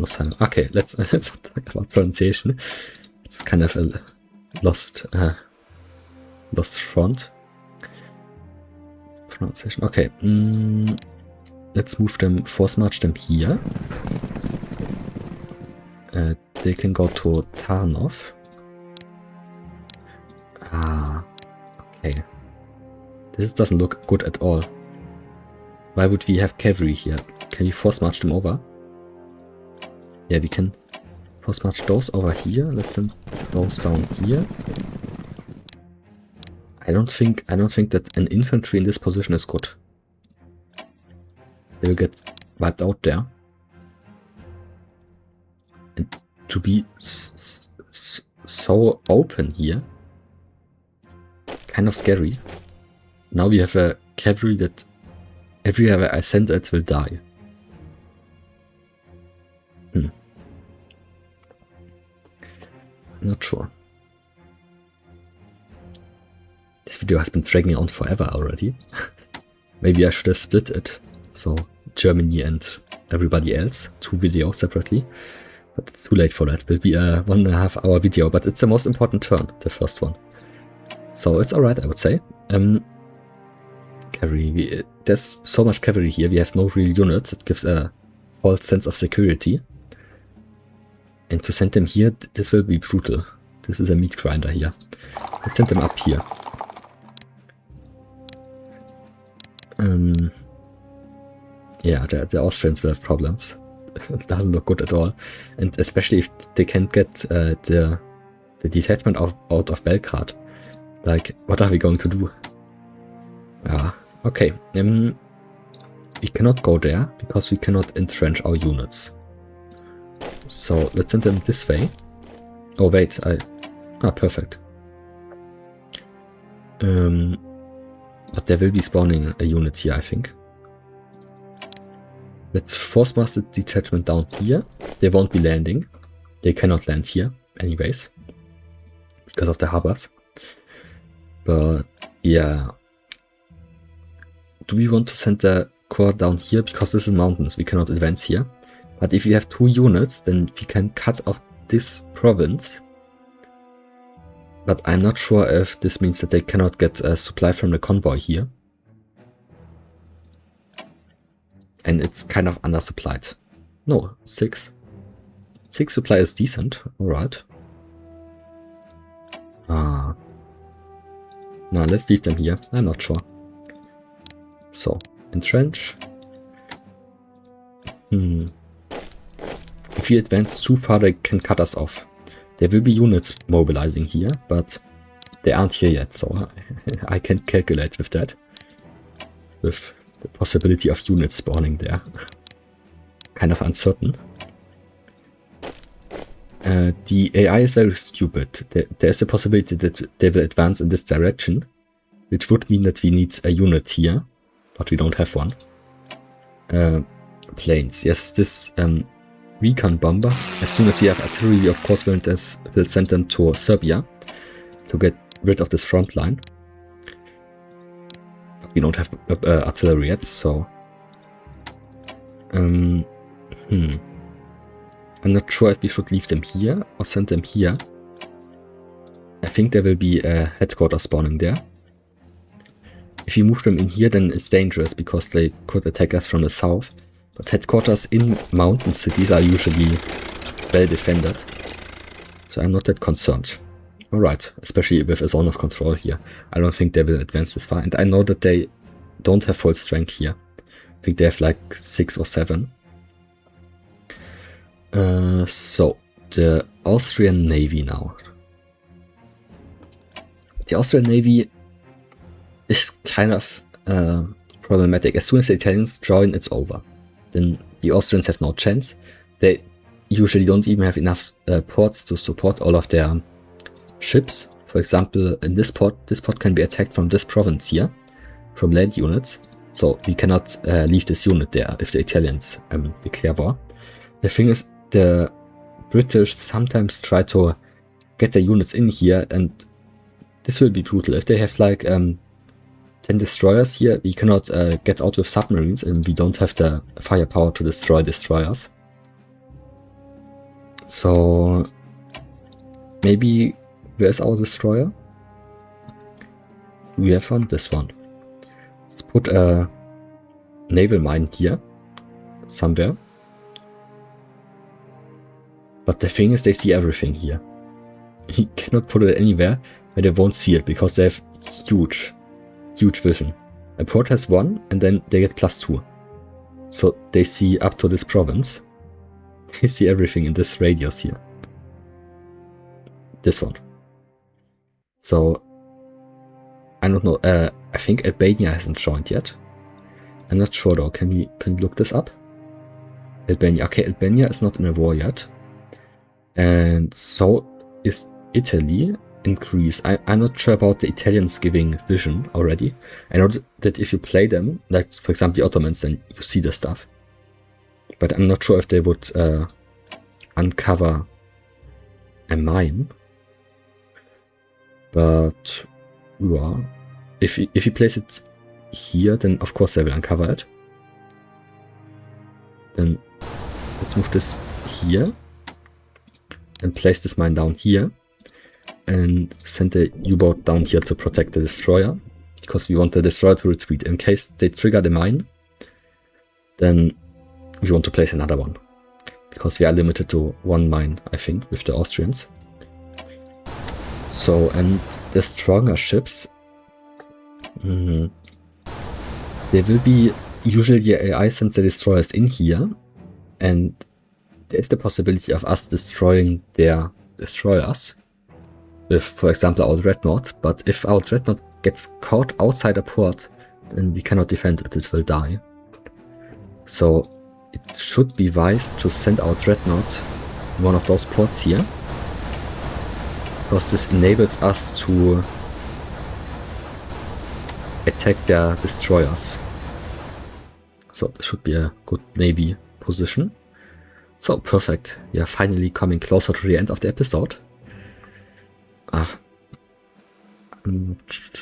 sign. Okay, let's talk about pronunciation. It's kind of a lost front. Pronunciation. Okay. Let's move them, force march them here. They can go to Tarnów. Okay. This doesn't look good at all. Why would we have cavalry here? Can we force march them over? Yeah, we can force march those over here. Let's send those down here. I don't think that an infantry in this position is good. They will get wiped out there. And to be so open here, kind of scary. now we have a cavalry that everywhere I send it will die. Not sure. This video has been dragging on forever already. Maybe I should have split it. So Germany and everybody else, 2 videos separately. But it's too late for that. It will be a 1.5 hour video, but it's the most important turn, the first one. So it's alright, I would say. Cavalry. There's so much cavalry here, we have no real units. It gives a false sense of security. And to send them here, this will be brutal. This is a meat grinder here. Let's send them up here. Yeah, the Austrians will have problems. It doesn't look good at all. And especially if they can't get the detachment out of Belgrade. Like, what are we going to do? Okay. We cannot go there because we cannot entrench our units. So let's send them this way. Oh wait, perfect. But there will be spawning a unit here, I think. Let's force master detachment down here. They won't be landing. They cannot land here anyways. Because of the harbors. But yeah. Do we want to send the corps down here? Because this is mountains, we cannot advance here. But if we have 2 units, then we can cut off this province. But I'm not sure if this means that they cannot get a supply from the convoy here. And it's kind of undersupplied. No, 6. 6 supply is decent, alright. Now let's leave them here, I'm not sure. So, entrench. If we advance too far, they can cut us off. There will be units mobilizing here, but they aren't here yet, so I can't calculate with that. With the possibility of units spawning there. Kind of uncertain. The AI is very stupid. There's a possibility that they will advance in this direction, which would mean that we need a unit here, but we don't have one. Planes. Yes, this recon bomber. As soon as we have artillery, of course, we'll send them to Serbia to get rid of this front line. But we don't have artillery yet, so... I'm not sure if we should leave them here or send them here. I think there will be a headquarters spawning there. If we move them in here, then it's dangerous because they could attack us from the south. But headquarters in mountain cities are usually well defended. So I'm not that concerned. Alright, especially with a zone of control here. I don't think they will advance this far. And I know that they don't have full strength here. I think they have like 6 or 7. So, the Austrian Navy now. The Austrian Navy is kind of problematic. As soon as the Italians join, it's over. Then the Austrians have no chance. They usually don't even have enough ports to support all of their ships. For example, in this port can be attacked from this province here, from land units. So we cannot leave this unit there if the Italians declare war. The thing is, the British sometimes try to get their units in here, and this will be brutal. If they have like 10 destroyers here, we cannot get out with submarines, and we don't have the firepower to destroy destroyers. So maybe, where's our destroyer? Do we have one? This one. Let's put a naval mine here, somewhere. But the thing is, they see everything here. You cannot put it anywhere where they won't see it, because they have huge vision. A port has 1, and then they get +2. So they see up to this province. They see everything in this radius here. This one. So, I don't know. I think Albania hasn't joined yet. I'm not sure though. Can we look this up? Albania. Okay, Albania is not in a war yet. And so is Italy. increase. I'm not sure about the Italians giving vision already. I know that if you play them, like for example the Ottomans, then you see the stuff. But I'm not sure if they would uncover a mine. But yeah, if you place it here, then of course they will uncover it. Then let's move this here and place this mine down here and send the U-boat down here to protect the destroyer, because we want the destroyer to retreat. In case they trigger the mine, then we want to place another one, because we are limited to one mine, I think, with the Austrians. So, and the stronger ships, there will be usually the AI sends the destroyers in here, and there's the possibility of us destroying their destroyers with, for example, our dreadnought. But if our dreadnought gets caught outside a port, then we cannot defend it, it will die. So it should be wise to send our dreadnought in one of those ports here, because this enables us to attack their destroyers. So this should be a good navy position. So perfect. We are finally coming closer to the end of the episode.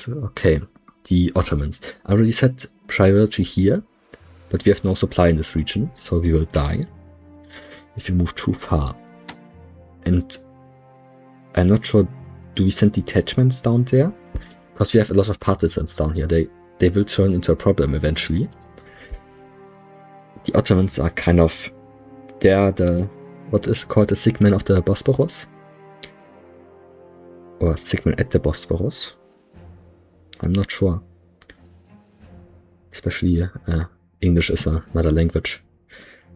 Okay, the Ottomans. I already set priority here, but we have no supply in this region, so we will die if we move too far. And I'm not sure, do we send detachments down there? Because we have a lot of partisans down here. They will turn into a problem eventually. The Ottomans are kind of, they're the, what is called the sick man of the Bosporus? Or sick man at the Bosporus? I'm not sure. Especially English is another language.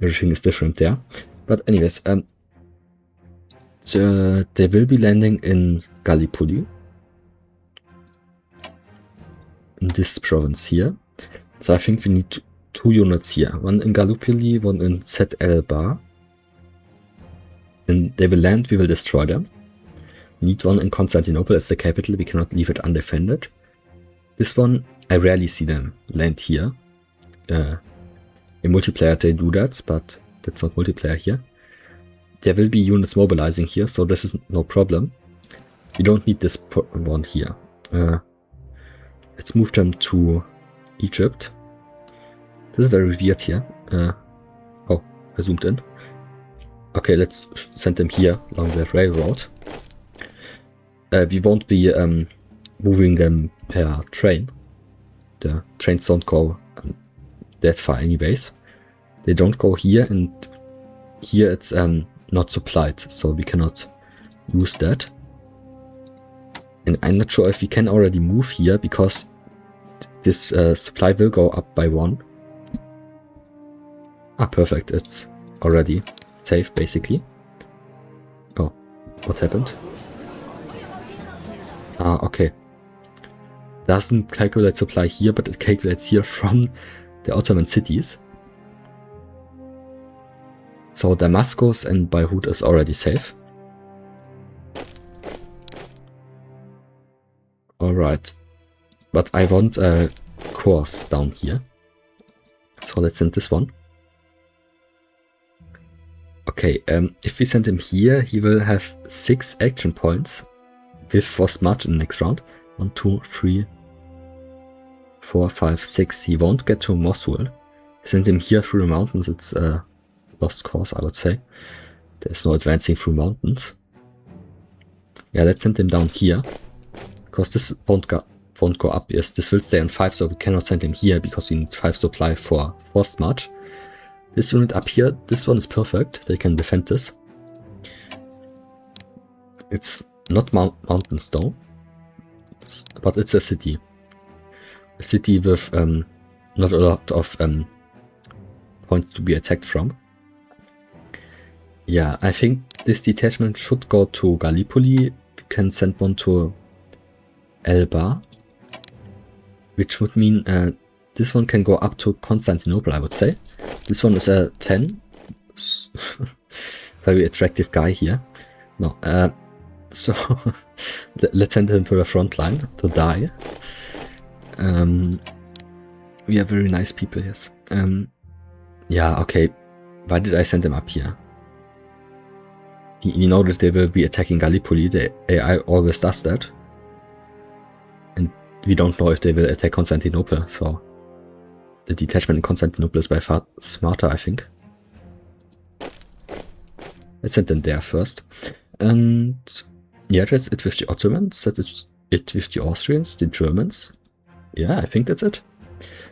Everything is different there. But anyways, they will be landing in Gallipoli, in this province here. So I think we need two units here. One in Gallipoli, one in Zed el-Bar. And they will land, we will destroy them. We need one in Constantinople as the capital, we cannot leave it undefended. This one, I rarely see them land here. In multiplayer they do that, but that's not multiplayer here. There will be units mobilizing here, so this is no problem. We don't need this one here. Let's move them to Egypt. This is very weird here. Oh, I zoomed in. Okay, let's send them here along the railroad. We won't be moving them per train. The trains don't go that far anyways. They don't go here, and here it's not supplied, so we cannot use that. And I'm not sure if we can already move here, because this supply will go up by 1. Ah, perfect, it's already safe basically. Oh, what happened? Ah, okay. Doesn't calculate supply here, but it calculates here from the Ottoman cities. So Damascus and Beirut is already safe. Alright. But I want a course down here. So let's send this one. Okay, if we send him here, he will have 6 action points with forced march in the next round. 1, 2, 3, 4, 5, 6. He won't get to Mosul. Send him here through the mountains. It's a lost cause, I would say. There's no advancing through mountains. Yeah, let's send him down here, because this won't go up. Yes, this will stay on 5, so we cannot send him here because we need 5 supply for forced march. This unit up here, this one is perfect. They can defend this. It's not mountains though, but it's a city. A city with not a lot of points to be attacked from. Yeah, I think this detachment should go to Gallipoli. We can send one to Elba, which would mean this one can go up to Constantinople, I would say. This one is a 10. Very attractive guy here. No, So let's send him to the front line to die. We are very nice people, yes. Yeah, okay. Why did I send them up here? He noticed they will be attacking Gallipoli. The AI always does that. And we don't know if they will attack Constantinople, so the detachment in Constantinople is by far smarter, I think. Let's send them there first. And yeah, that's it with the Ottomans. That is it with the Austrians, the Germans. Yeah, I think that's it.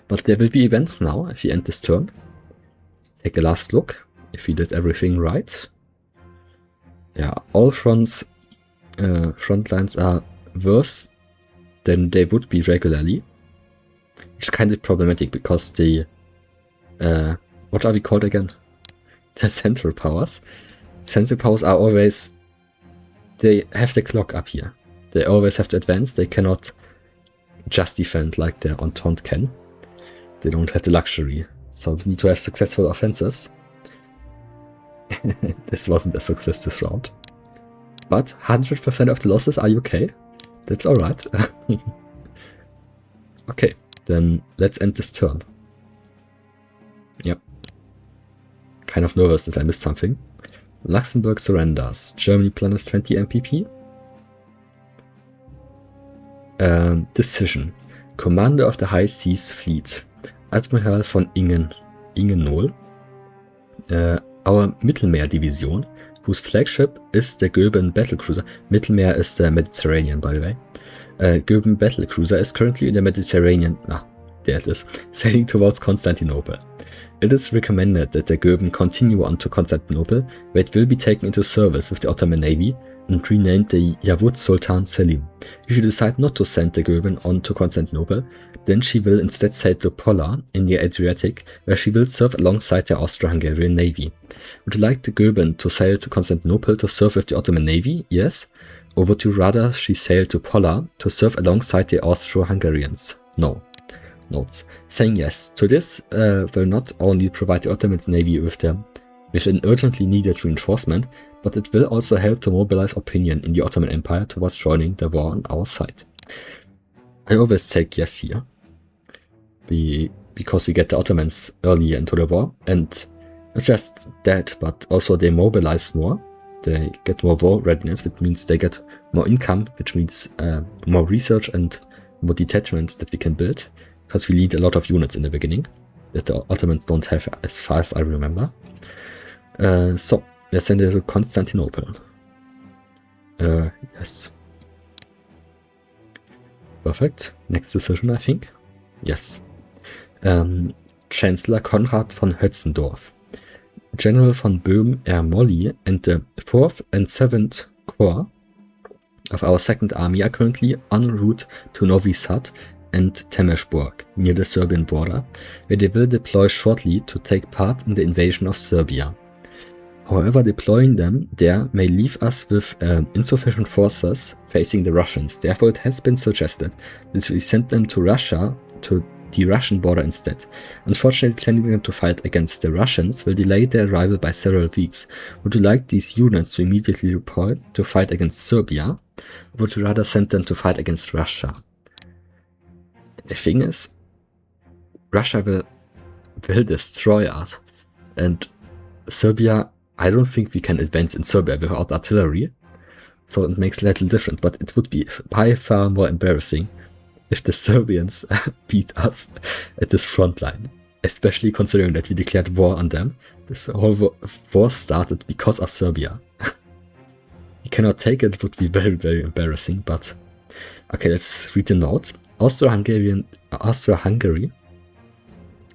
But there will be events now if we end this turn. Take a last look if we did everything right. Yeah, all front lines are worse than they would be regularly. It's kind of problematic because the what are we called again? The central powers. Central powers are always, they have the clock up here. They always have to advance. They cannot just defend like the Entente can. They don't have the luxury. So we need to have successful offensives. This wasn't a success this round. But 100% of the losses are UK. That's alright. Okay, then let's end this turn. Yep. Kind of nervous that I missed something. Luxembourg surrenders. Germany plunders 20 MPP. Decision. Commander of the High Seas Fleet. Admiral von Ingenohl. Our Mittelmeer-Division, whose flagship is the Goeben battlecruiser. Mittelmeer is the Mediterranean, by the way. Goeben battlecruiser is currently in the Mediterranean. There it is. Sailing towards Constantinople. It is recommended that the Goeben continue on to Constantinople, where it will be taken into service with the Ottoman Navy and renamed the Yavuz Sultan Selim. If you decide not to send the Goeben on to Constantinople, then she will instead sail to Pola in the Adriatic, where she will serve alongside the Austro-Hungarian Navy. Would you like the Goeben to sail to Constantinople to serve with the Ottoman Navy? Yes? Or would you rather she sail to Pola to serve alongside the Austro-Hungarians? No. Notes. Saying yes to this will not only provide the Ottoman Navy with an urgently needed reinforcement, but it will also help to mobilize opinion in the Ottoman Empire towards joining the war on our side. I always take yes here, because we get the Ottomans earlier into the war, and not just that, but also they mobilize more, they get more war readiness, which means they get more income, which means more research and more detachments that we can build. Because we need a lot of units in the beginning that the Ottomans don't have, as far as I remember. So, let's send it to Constantinople. Yes. Perfect. Next decision, I think. Yes. Chancellor Konrad von Hötzendorf. General von Böhm Molly and the 4th and 7th Corps of our 2nd Army are currently en route to Novi Sad and Temesburg, near the Serbian border, where they will deploy shortly to take part in the invasion of Serbia. However, deploying them there may leave us with insufficient forces facing the Russians. Therefore, it has been suggested that we send them to Russia, to the Russian border instead. Unfortunately, sending them to fight against the Russians will delay their arrival by several weeks. Would you like these units to immediately deploy to fight against Serbia, or would you rather send them to fight against Russia? The thing is, Russia will destroy us, and Serbia, I don't think we can advance in Serbia without artillery, so it makes a little difference, but it would be by far more embarrassing if the Serbians beat us at this front line, especially considering that we declared war on them. This whole war started because of Serbia. We cannot take it, it would be very, very embarrassing, but okay, let's read the note. Austria-Hungary,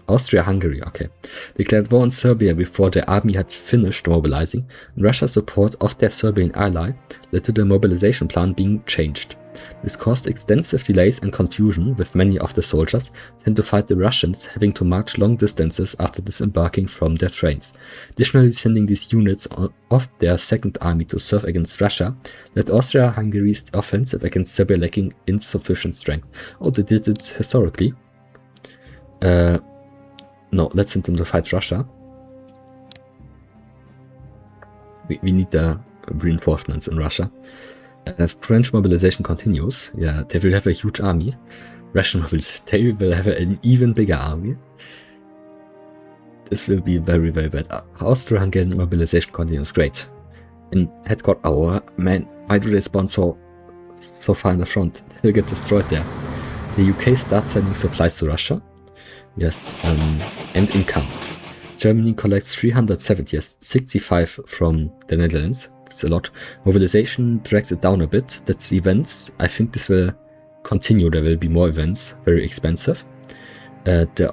okay, declared war on Serbia before the army had finished mobilizing, and Russia's support of their Serbian ally led to the mobilization plan being changed. This caused extensive delays and confusion, with many of the soldiers sent to fight the Russians having to march long distances after disembarking from their trains. Additionally, sending these units of their 2nd Army to serve against Russia led Austria-Hungary's offensive against Serbia lacking insufficient strength. Oh, they did it historically. No, let's send them to fight Russia. We need the reinforcements in Russia. French mobilization continues. Yeah, they will have a huge army. Russian mobilization, they will have an even bigger army. This will be very, very bad. Austro-Hungarian mobilization continues. Great. In headquarters, oh man, why do they spawn so far in the front? They will get destroyed there. The UK starts sending supplies to Russia. Yes, and income. Germany collects 370, yes, 65 from the Netherlands. That's a lot. Mobilization drags it down a bit. That's events. I think this will continue. There will be more events. Very expensive. The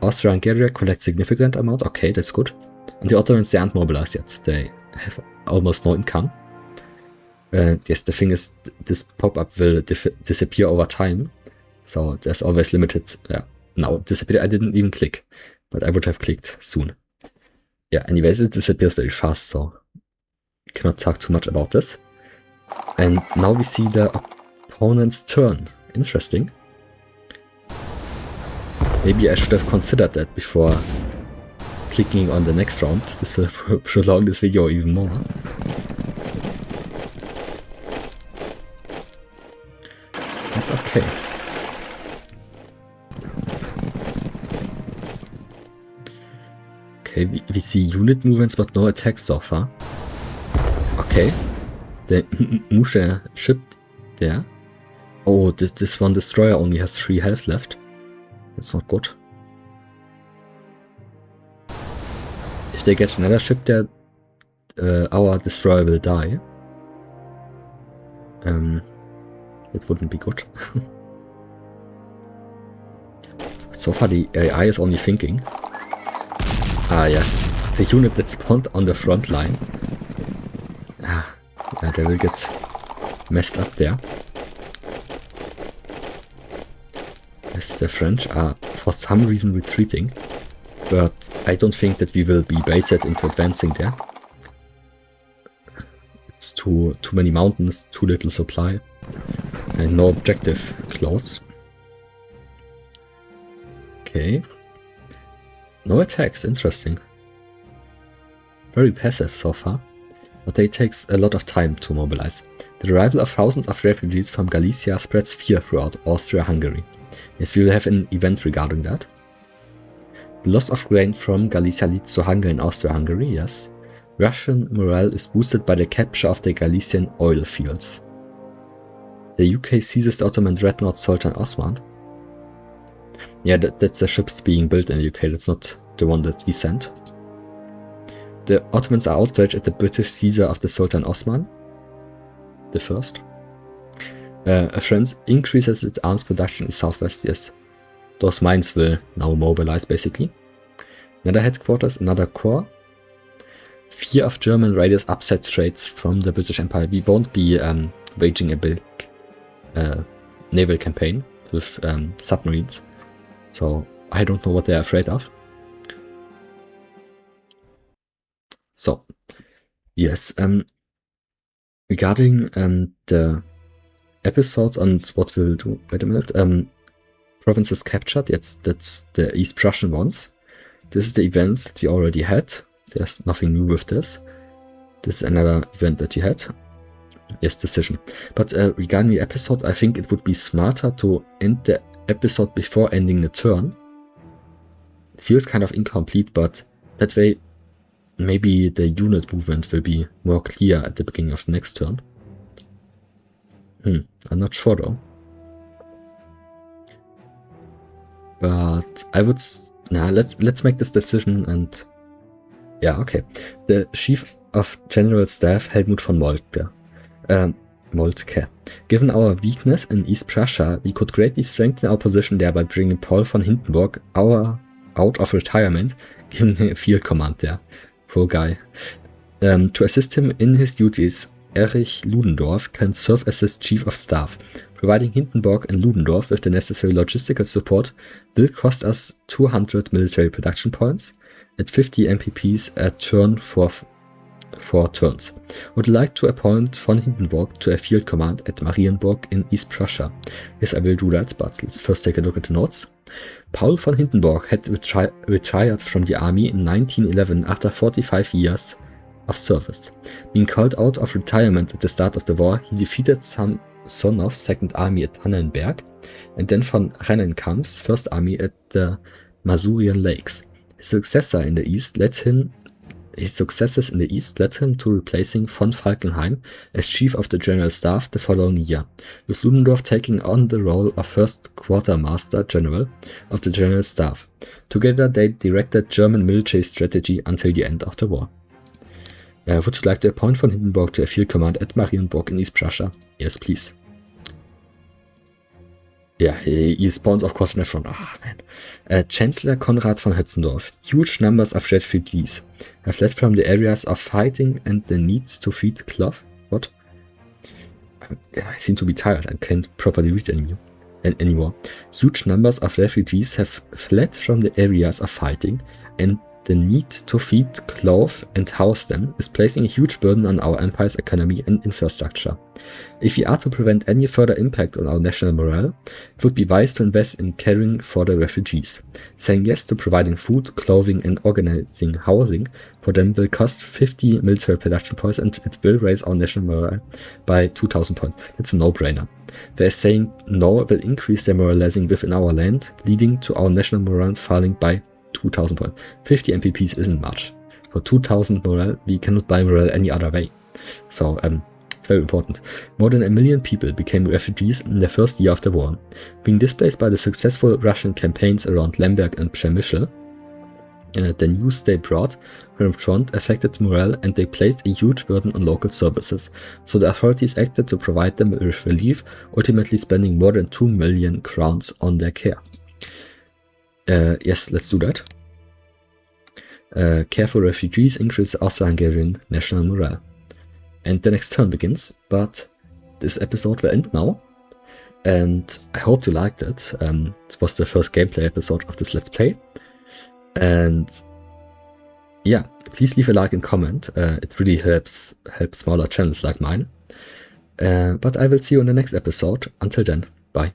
Austro-Hungary collects significant amount. Okay, that's good. And the Ottomans, they aren't mobilized yet. They have almost no income. Yes, the thing is, this pop-up will disappear over time. So there's always limited... Yeah, now it disappeared. I didn't even click. But I would have clicked soon. Yeah, anyways, it disappears very fast, so we cannot talk too much about this. And now we see the opponent's turn. Interesting. Maybe I should have considered that before clicking on the next round. This will prolong this video even more. But okay. Okay, we see unit movements but no attacks so far. Okay. They move their ship there. Oh, this one destroyer only has 3 health left. That's not good. If they get another ship there, our destroyer will die. That wouldn't be good. So far the AI is only thinking. Ah yes, the unit that spawned on the front line. Ah, yeah, they will get messed up there. Yes, the French are for some reason retreating, but I don't think that we will be baited into advancing there. It's too many mountains, too little supply, and no objective close. Okay. No attacks, interesting. Very passive so far, but it takes a lot of time to mobilize. The arrival of thousands of refugees from Galicia spreads fear throughout Austria-Hungary. Yes, we will have an event regarding that. The loss of grain from Galicia leads to hunger in Austria-Hungary, yes. Russian morale is boosted by the capture of the Galician oil fields. The UK seizes the Ottoman dreadnought Sultan Osman. Yeah, that's the ships being built in the UK, that's not the one that we sent. The Ottomans are outraged at the British seizure of the Sultan Osman the First. France increases its arms production in southwest, yes. Those mines will now mobilize basically. Another headquarters, another corps. Fear of German raiders upsets trades from the British Empire. We won't be waging a big naval campaign with submarines. So I don't know what they're afraid of. So, yes, regarding the episodes and what we'll do, wait a minute, provinces captured, yes, that's the East Prussian ones. This is the events that we already had. There's nothing new with this. This is another event that you had. Yes, decision. But regarding the episode, I think it would be smarter to end the episode before ending the turn. It feels kind of incomplete, but that way maybe the unit movement will be more clear at the beginning of the next turn. I'm not sure though. But I would... Nah, let's make this decision and... Yeah, okay. The Chief of General Staff, Helmut von Moltke. Moltke. Given our weakness in East Prussia, we could greatly strengthen our position there by bringing Paul von Hindenburg out of retirement, giving him a field command there. Poor guy. To assist him in his duties, Erich Ludendorff can serve as his chief of staff. Providing Hindenburg and Ludendorff with the necessary logistical support will cost us 200 military production points at 50 MPPs a turn for 4 turns. Would like to appoint von Hindenburg to a field command at Marienburg in East Prussia. Yes, I will do that, but let's first take a look at the notes. Paul von Hindenburg had retired from the army in 1911 after 45 years of service. Being called out of retirement at the start of the war, he defeated Sonov's Second Army at Tannenberg, and then von Rennenkampf's First Army at the Masurian Lakes. His successors in the east led him to replacing von Falkenhayn as chief of the General Staff the following year, with Ludendorff taking on the role of first Quartermaster General of the General Staff. Together they directed German military strategy until the end of the war. Would you like to appoint von Hindenburg to a field command at Marienburg in East Prussia? Yes, please. Yeah, he spawns, of course, in the front. Ah, man. Chancellor Konrad von Hötzendorf. Huge numbers of refugees have fled from the areas of fighting and the needs to feed cloth. What? I seem to be tired. I can't properly read anymore. Huge numbers of refugees have fled from the areas of fighting, and the need to feed, clothe, and house them is placing a huge burden on our empire's economy and infrastructure. If we are to prevent any further impact on our national morale, it would be wise to invest in caring for the refugees. Saying yes to providing food, clothing, and organizing housing for them will cost 50 military production points, and it will raise our national morale by 2,000 points. It's a no-brainer. Whereas saying no will increase their moralizing within our land, leading to our national morale falling by 2,000 points. 50 MPPs isn't much. For 2,000 morale, we cannot buy morale any other way. So, it's very important. More than 1 million people became refugees in the first year of the war. Being displaced by the successful Russian campaigns around Lemberg and Przemyśl, the news they brought from the front affected morale, and they placed a huge burden on local services. So the authorities acted to provide them with relief, ultimately spending more than 2 million crowns on their care. Yes, let's do that. Care for refugees increases Austro-Hungarian national morale. And the next turn begins, but this episode will end now. And I hope you liked it. It was the first gameplay episode of this Let's Play. And yeah, please leave a like and comment. It really helps smaller channels like mine. But I will see you in the next episode. Until then, bye.